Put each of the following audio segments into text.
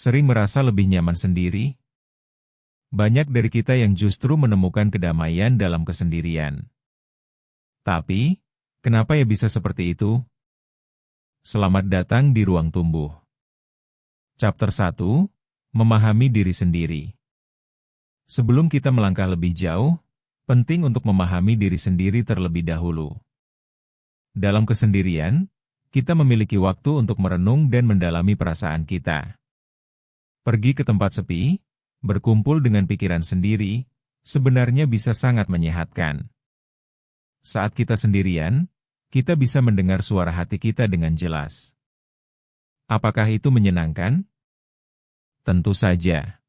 Sering merasa lebih nyaman sendiri? Banyak dari kita yang justru menemukan kedamaian dalam kesendirian. Tapi, kenapa ya bisa seperti itu? Selamat datang di Ruang Tumbuh. Chapter 1, Memahami Diri Sendiri. Sebelum kita melangkah lebih jauh, penting untuk memahami diri sendiri terlebih dahulu. Dalam kesendirian, kita memiliki waktu untuk merenung dan mendalami perasaan kita. Pergi ke tempat sepi, berkumpul dengan pikiran sendiri, sebenarnya bisa sangat menyehatkan. Saat kita sendirian, kita bisa mendengar suara hati kita dengan jelas. Apakah itu menyenangkan? Tentu saja.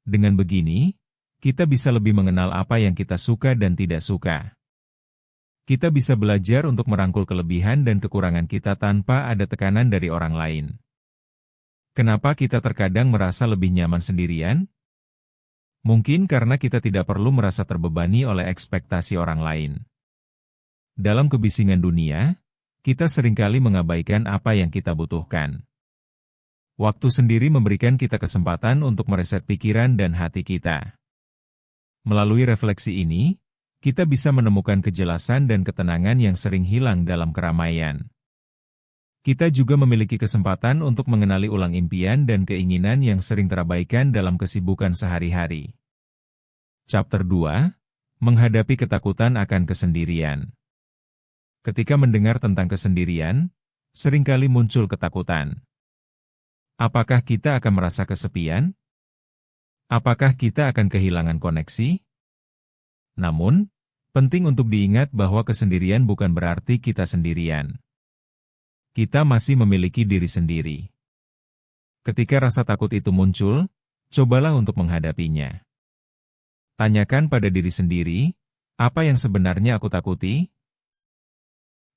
Dengan begini, kita bisa lebih mengenal apa yang kita suka dan tidak suka. Kita bisa belajar untuk merangkul kelebihan dan kekurangan kita tanpa ada tekanan dari orang lain. Kenapa kita terkadang merasa lebih nyaman sendirian? Mungkin karena kita tidak perlu merasa terbebani oleh ekspektasi orang lain. Dalam kebisingan dunia, kita seringkali mengabaikan apa yang kita butuhkan. Waktu sendiri memberikan kita kesempatan untuk mereset pikiran dan hati kita. Melalui refleksi ini, kita bisa menemukan kejelasan dan ketenangan yang sering hilang dalam keramaian. Kita juga memiliki kesempatan untuk mengenali ulang impian dan keinginan yang sering terabaikan dalam kesibukan sehari-hari. Chapter 2, Menghadapi Ketakutan akan Kesendirian. Ketika mendengar tentang kesendirian, seringkali muncul ketakutan. Apakah kita akan merasa kesepian? Apakah kita akan kehilangan koneksi? Namun, penting untuk diingat bahwa kesendirian bukan berarti kita sendirian. Kita masih memiliki diri sendiri. Ketika rasa takut itu muncul, cobalah untuk menghadapinya. Tanyakan pada diri sendiri, apa yang sebenarnya aku takuti?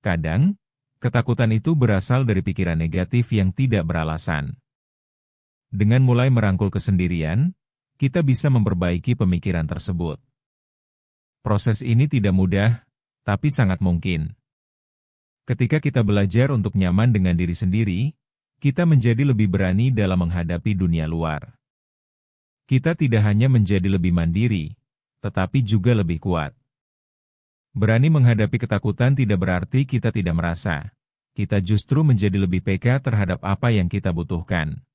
Kadang, ketakutan itu berasal dari pikiran negatif yang tidak beralasan. Dengan mulai merangkul kesendirian, kita bisa memperbaiki pemikiran tersebut. Proses ini tidak mudah, tapi sangat mungkin. Ketika kita belajar untuk nyaman dengan diri sendiri, kita menjadi lebih berani dalam menghadapi dunia luar. Kita tidak hanya menjadi lebih mandiri, tetapi juga lebih kuat. Berani menghadapi ketakutan tidak berarti kita tidak merasa. Kita justru menjadi lebih peka terhadap apa yang kita butuhkan.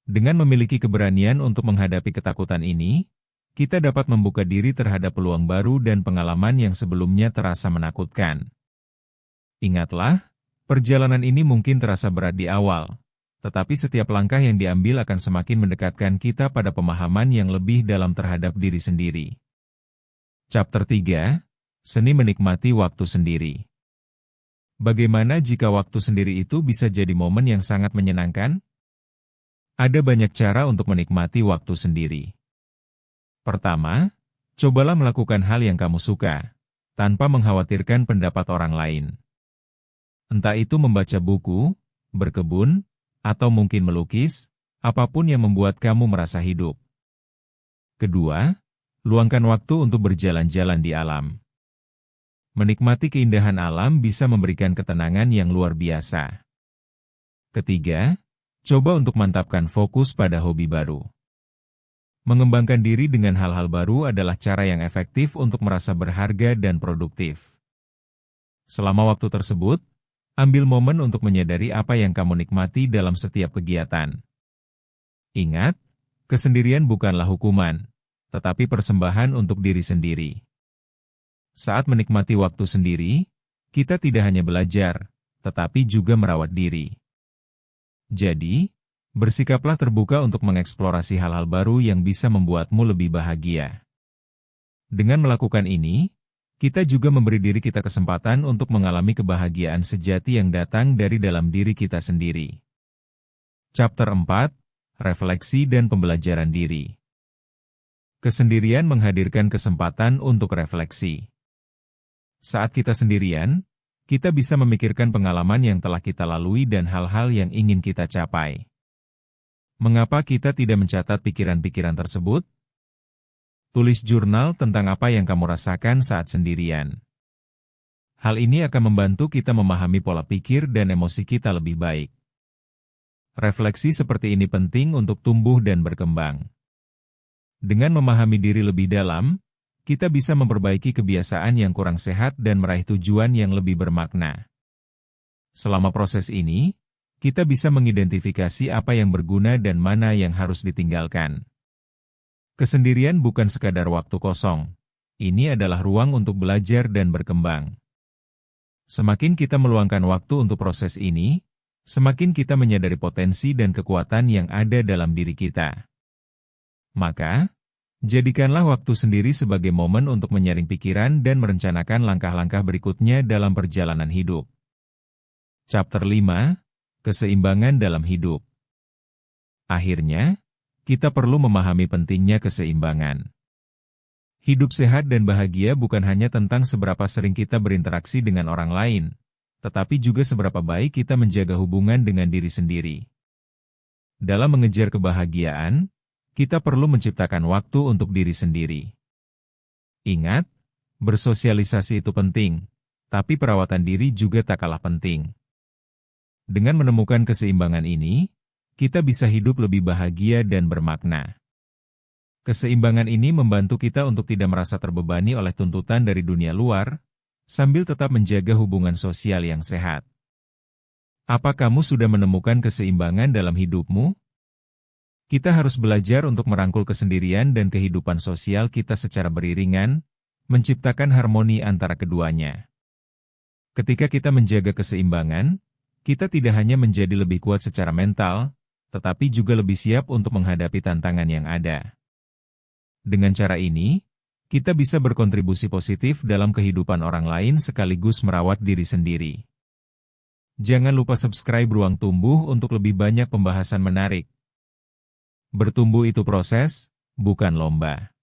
Dengan memiliki keberanian untuk menghadapi ketakutan ini, kita dapat membuka diri terhadap peluang baru dan pengalaman yang sebelumnya terasa menakutkan. Ingatlah, perjalanan ini mungkin terasa berat di awal, tetapi setiap langkah yang diambil akan semakin mendekatkan kita pada pemahaman yang lebih dalam terhadap diri sendiri. Chapter 3, Seni Menikmati Waktu Sendiri. Bagaimana jika waktu sendiri itu bisa jadi momen yang sangat menyenangkan? Ada banyak cara untuk menikmati waktu sendiri. Pertama, cobalah melakukan hal yang kamu suka, tanpa mengkhawatirkan pendapat orang lain. Entah itu membaca buku, berkebun, atau mungkin melukis, apapun yang membuat kamu merasa hidup. Kedua, luangkan waktu untuk berjalan-jalan di alam. Menikmati keindahan alam bisa memberikan ketenangan yang luar biasa. Ketiga, coba untuk mantapkan fokus pada hobi baru. Mengembangkan diri dengan hal-hal baru adalah cara yang efektif untuk merasa berharga dan produktif. Selama waktu tersebut, ambil momen untuk menyadari apa yang kamu nikmati dalam setiap kegiatan. Ingat, kesendirian bukanlah hukuman, tetapi persembahan untuk diri sendiri. Saat menikmati waktu sendiri, kita tidak hanya belajar, tetapi juga merawat diri. Jadi, bersikaplah terbuka untuk mengeksplorasi hal-hal baru yang bisa membuatmu lebih bahagia. Dengan melakukan ini, kita juga memberi diri kita kesempatan untuk mengalami kebahagiaan sejati yang datang dari dalam diri kita sendiri. Chapter 4, Refleksi dan Pembelajaran Diri. Kesendirian menghadirkan kesempatan untuk refleksi. Saat kita sendirian, kita bisa memikirkan pengalaman yang telah kita lalui dan hal-hal yang ingin kita capai. Mengapa kita tidak mencatat pikiran-pikiran tersebut? Tulis jurnal tentang apa yang kamu rasakan saat sendirian. Hal ini akan membantu kita memahami pola pikir dan emosi kita lebih baik. Refleksi seperti ini penting untuk tumbuh dan berkembang. Dengan memahami diri lebih dalam, kita bisa memperbaiki kebiasaan yang kurang sehat dan meraih tujuan yang lebih bermakna. Selama proses ini, kita bisa mengidentifikasi apa yang berguna dan mana yang harus ditinggalkan. Kesendirian bukan sekadar waktu kosong. Ini adalah ruang untuk belajar dan berkembang. Semakin kita meluangkan waktu untuk proses ini, semakin kita menyadari potensi dan kekuatan yang ada dalam diri kita. Maka, jadikanlah waktu sendiri sebagai momen untuk menyaring pikiran dan merencanakan langkah-langkah berikutnya dalam perjalanan hidup. Chapter 5, Keseimbangan dalam Hidup. Akhirnya, kita perlu memahami pentingnya keseimbangan. Hidup sehat dan bahagia bukan hanya tentang seberapa sering kita berinteraksi dengan orang lain, tetapi juga seberapa baik kita menjaga hubungan dengan diri sendiri. Dalam mengejar kebahagiaan, kita perlu menciptakan waktu untuk diri sendiri. Ingat, bersosialisasi itu penting, tapi perawatan diri juga tak kalah penting. Dengan menemukan keseimbangan ini, kita bisa hidup lebih bahagia dan bermakna. Keseimbangan ini membantu kita untuk tidak merasa terbebani oleh tuntutan dari dunia luar, sambil tetap menjaga hubungan sosial yang sehat. Apa kamu sudah menemukan keseimbangan dalam hidupmu? Kita harus belajar untuk merangkul kesendirian dan kehidupan sosial kita secara beriringan, menciptakan harmoni antara keduanya. Ketika kita menjaga keseimbangan, kita tidak hanya menjadi lebih kuat secara mental, tetapi juga lebih siap untuk menghadapi tantangan yang ada. Dengan cara ini, kita bisa berkontribusi positif dalam kehidupan orang lain sekaligus merawat diri sendiri. Jangan lupa subscribe Ruang Tumbuh untuk lebih banyak pembahasan menarik. Bertumbuh itu proses, bukan lomba.